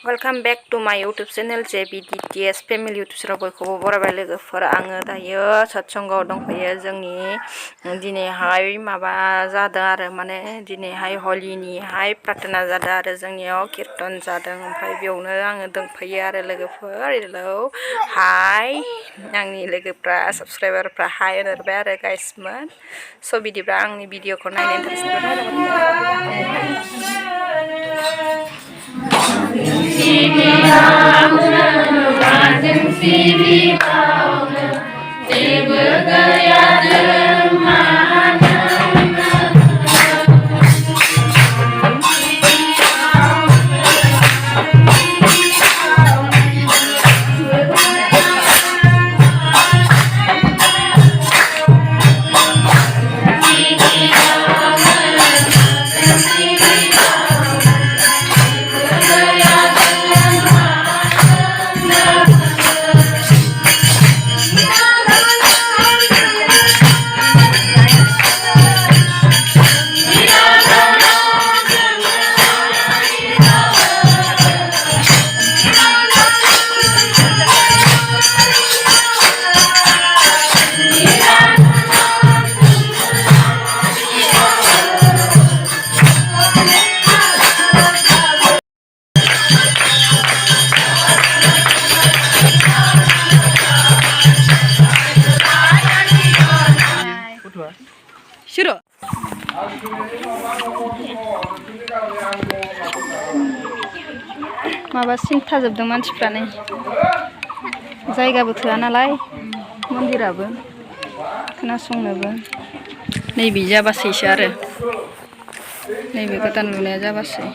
Welcome back to माय YouTube channel JBDTS family YouTube channel बयखौबो बरायबाय लोगोफोर आङो दायो सत्संगआव दंफैयो जोंनि दिनैहाय माबा जादों आरो माने दिनैहाय हलिनिहाय प्रार्थना जादों आरो जोंनियाव कीर्तन जादों ओमफ्राय बेयावनो आङो दंफैयो आरो लोगोफोर हेलौ हाय आंनि लोगोफ्रा साबस्क्राइबारफ्रा हाय होनहरबाय आरो गाइसमोन स' बिदिब्ला आंनि भिडिअखौ नायनो शुरू माबा सिंथाजोबदों मानसिफ्रानो जायगाबो थोआ नालाय मन्दिराबो खोनासंनोबो नैबे जाबासैसो आरो नैबे गोदान लुनाया जाबासै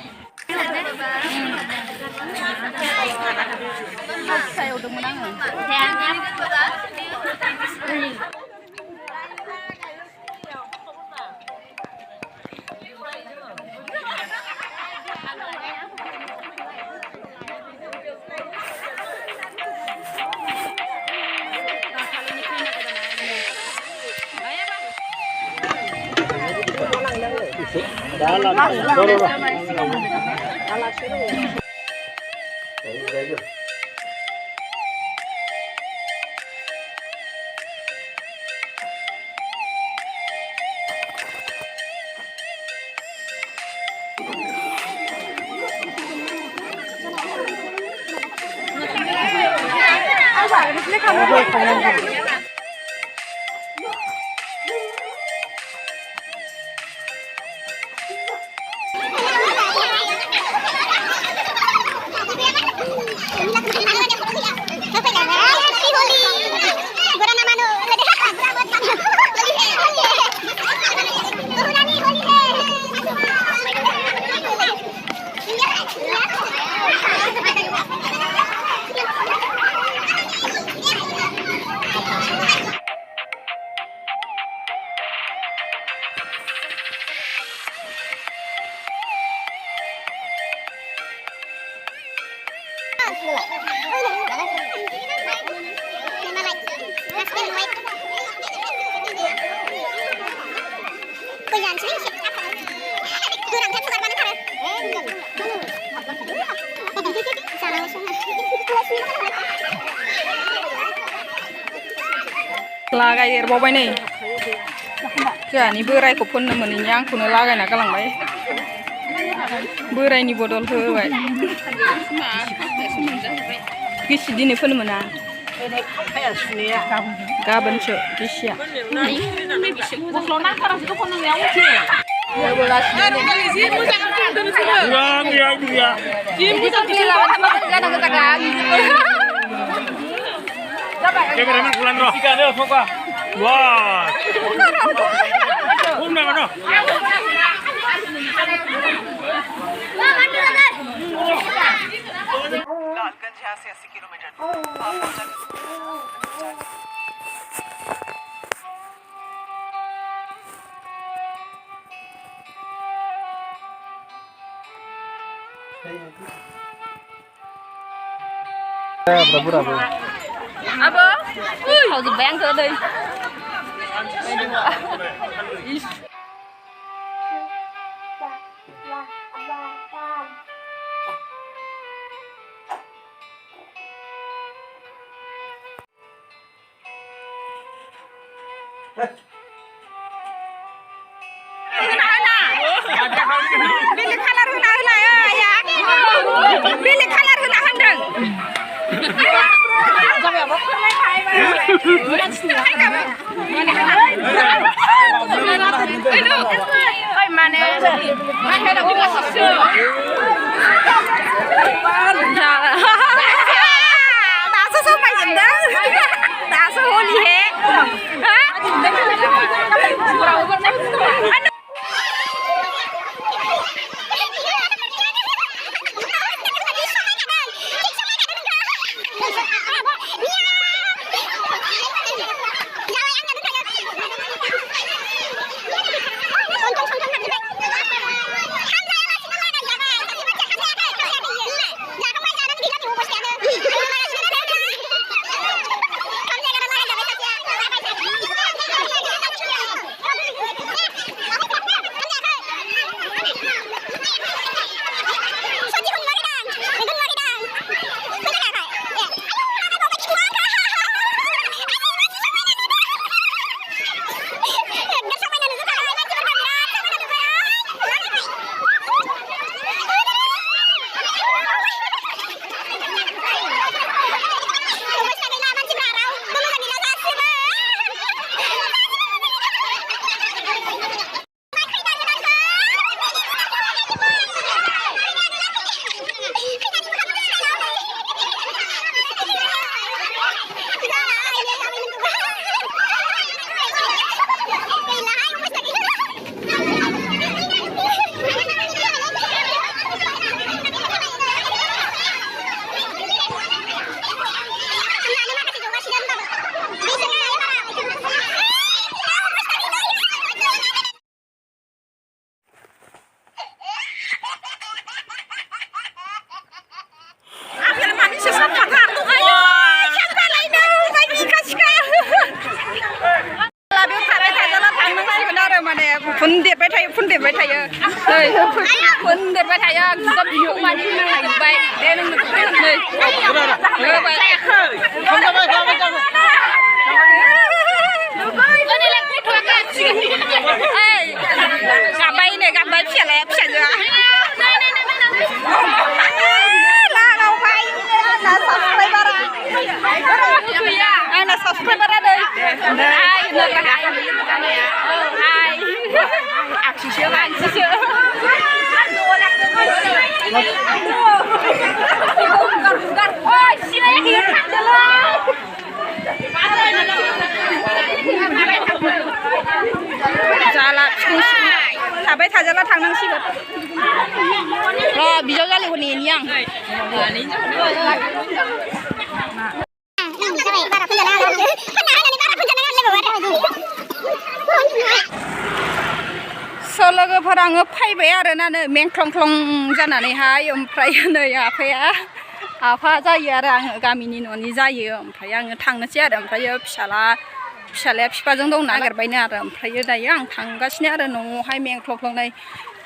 लागाय एरबावबाय नै जोंहानि बोरायखौ फोननो मोनैनि आंखौनो लागायना गालांबाय बोरायनि बदल होबाय गिसि दिनै फोनो मोना गाबोनसो गिसिया Cameraman pulang bro. Ikan ada foka. Wah. Umna mana? Lalganj यहाँ से 80 kilometre Abo Hầu gì bén cơ đây. Pilih color huna ya. Pilih color huna handeng. Sampai apa? Fundet baik tayo. Fundet baik tayo. Kita biu mani mana baik. Dia nung nih. Gabai nih, gabai piala piala. Lah, kau baik. Nah, subscriber. Nah, subscriber ada. Hai, hai. Aku siapa? Aku siapa? Oh, sila yang kita dalam. Jalan, sampai jalan tangan sih. Oh, bisa kali ini yang. लोगोफोर आङो फैबाय आरो ना नै मेंख्लं जानानैहाय ओमफ्राय नै आफा जायो आरो आङो गामिनि न'नि जायो ओमफ्राय आङो थांनोसै आरो ओमफ्राय फिसालाया बिफाजों दं नागिरबायनो आरो ओमफ्राय दायो आं थांगासिनो आरो न'आवहाय मेंख्लं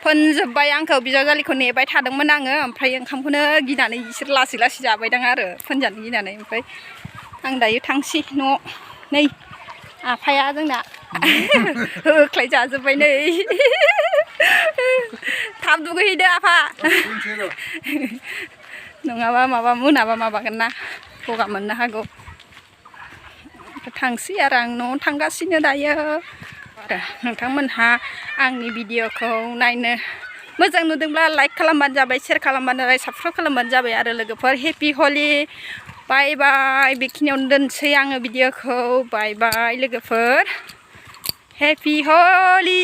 फोनजोब्बाय आंखौ बिजावजालिखौ नेबाय थादोंमोन आङो ओमफ्राय ओंखामखौनो गिनानै बिसोर लासै जाबायदां आरो फोनजानो गिनानै ओमफ्राय आं दायो थांसै न'आव नै आफाया जोंना होख्लाय जाजोब्बाय नै थाब दुगैहैदो आफा नङाबा मोनाबा माबागोन ना गगा मोननो हागौ थांसै आरो आं न'आव थांगासिनो दायो नोंथांमोनहा आंनि भिडिअखौ नायनो मोजां नुदोंब्ला लाइक खालामबानो जाबाय शेयार खालामबानो जाबाय साबस्क्राइब खालामबानो जाबाय आरो लोगोफोर हेपि हलि बाय बाय बेखिनियावनो दोनसै आङो भिडिअखौ बाय बाय लोगोफोर हेपि हलि